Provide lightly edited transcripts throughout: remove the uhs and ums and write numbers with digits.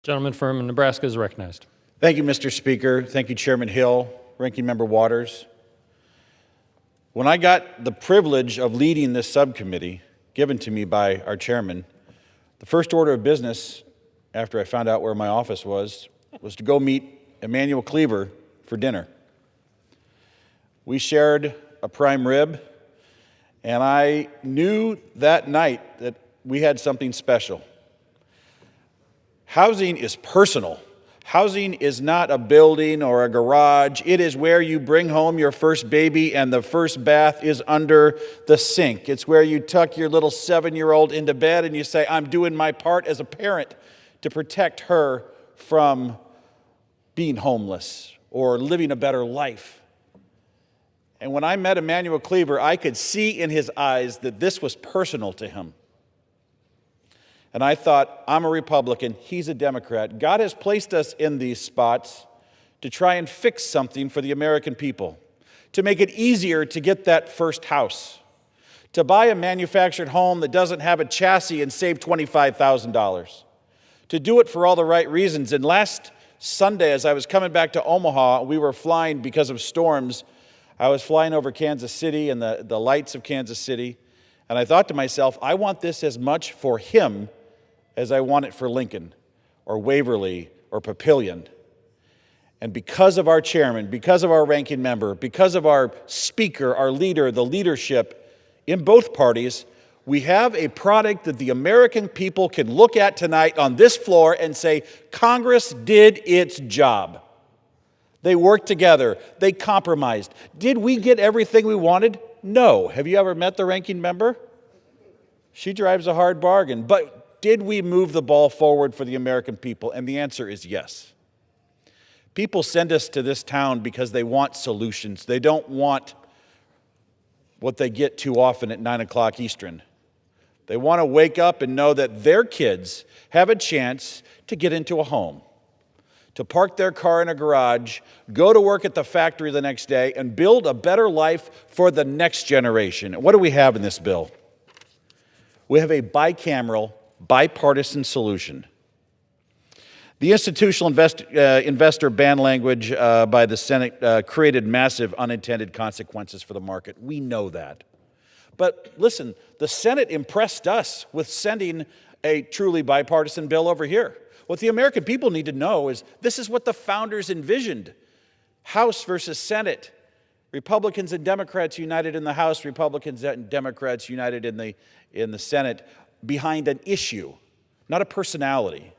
Gentleman from Nebraska is recognized. Thank you, Mr. Speaker. Thank you, Chairman Hill, Ranking Member Waters. When I got the privilege of leading this subcommittee given to me by our chairman, the first order of business after I found out where my office was to go meet Emanuel Cleaver for dinner. We shared a prime rib, and I knew that night that we had something special. Housing is personal. Housing is not a building or a garage. It is where you bring home your first baby and the first bath is under the sink. It's where you tuck your little 7-year-old into bed and you say, I'm doing my part as a parent to protect her from being homeless or living a better life. And when I met Emanuel Cleaver, I could see in his eyes that this was personal to him. And I thought, I'm a Republican, he's a Democrat. God has placed us in these spots to try and fix something for the American people, to make it easier to get that first house, to buy a manufactured home that doesn't have a chassis and save $25,000, to do it for all the right reasons. And last Sunday, as I was coming back to Omaha, we were flying because of storms. I was flying over Kansas City and the lights of Kansas City, and I thought to myself, I want this as much for him as I want it for Lincoln or Waverly or Papillion. And because of our chairman, because of our ranking member, because of our speaker, our leader, the leadership in both parties, we have a product that the American people can look at tonight on this floor and say, Congress did its job. They worked together. They compromised. Did we get everything we wanted? No. Have you ever met the ranking member? She drives a hard bargain. But did we move the ball forward for the American people? And the answer is yes. People send us to this town because they want solutions. They don't want what they get too often at 9 o'clock Eastern. They want to wake up and know that their kids have a chance to get into a home, to park their car in a garage, go to work at the factory the next day, and build a better life for the next generation. What do we have in this bill? We have a bicameral, bipartisan solution. The institutional investor ban language by the Senate created massive unintended consequences for the market. We know that. But listen, the Senate impressed us with sending a truly bipartisan bill over here. What the American people need to know is this is what the founders envisioned. House versus Senate. Republicans and Democrats united in the House, Republicans and Democrats united in the Senate behind an issue, not a personality.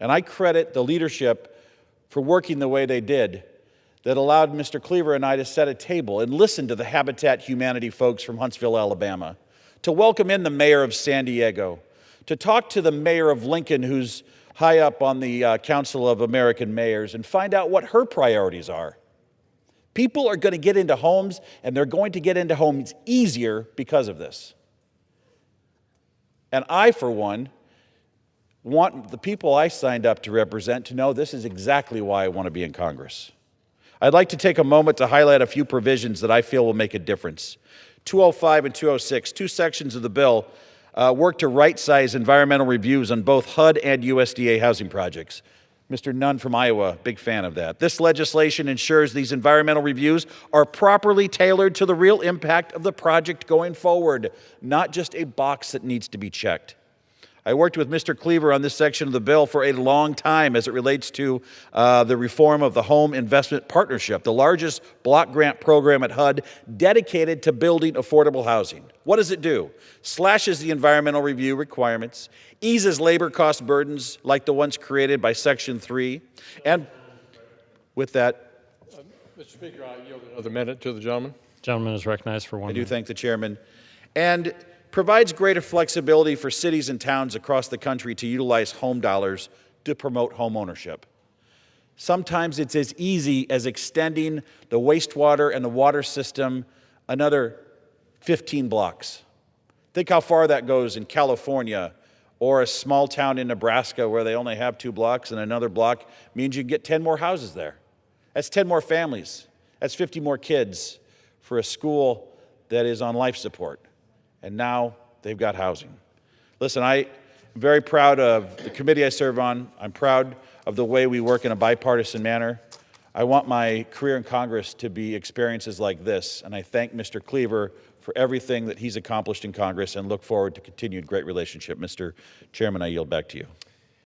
And I credit the leadership for working the way they did that allowed Mr. Cleaver and I to set a table and listen to the Habitat Humanity folks from Huntsville, Alabama, to welcome in the mayor of San Diego, to talk to the mayor of Lincoln, who's high up on the Council of American Mayors, and find out what her priorities are. People are going to get into homes, and they're going to get into homes easier because of this. And I, for one, want the people I signed up to represent to know this is exactly why I want to be in Congress. I'd like to take a moment to highlight a few provisions that I feel will make a difference. 205 and 206, two sections of the bill, work to right-size environmental reviews on both HUD and USDA housing projects. Mr. Nunn from Iowa, big fan of that. This legislation ensures these environmental reviews are properly tailored to the real impact of the project going forward, not just a box that needs to be checked. I worked with Mr. Cleaver on this section of the bill for a long time as it relates to the reform of the Home Investment Partnership, the largest block grant program at HUD dedicated to building affordable housing. What does it do? Slashes the environmental review requirements, eases labor cost burdens like the ones created by Section 3, and with that, Mr. Speaker, I yield another minute to the gentleman. Gentleman is recognized for 1 I minute. do thank the chairman, and provides greater flexibility for cities and towns across the country to utilize home dollars to promote home ownership. Sometimes it's as easy as extending the wastewater and the water system another 15 blocks. Think how far that goes in California or a small town in Nebraska where they only have 2 blocks, and another block means you get 10 more houses there. That's 10 more families. That's 50 more kids for a school that is on life support. And now they've got housing. Listen, very proud of the committee I serve on. I'm proud of the way we work in a bipartisan manner. I want my career in Congress to be experiences like this, and I thank Mr. Cleaver for everything that he's accomplished in Congress and look forward to continued great relationship. Mr. Chairman, I yield back to you.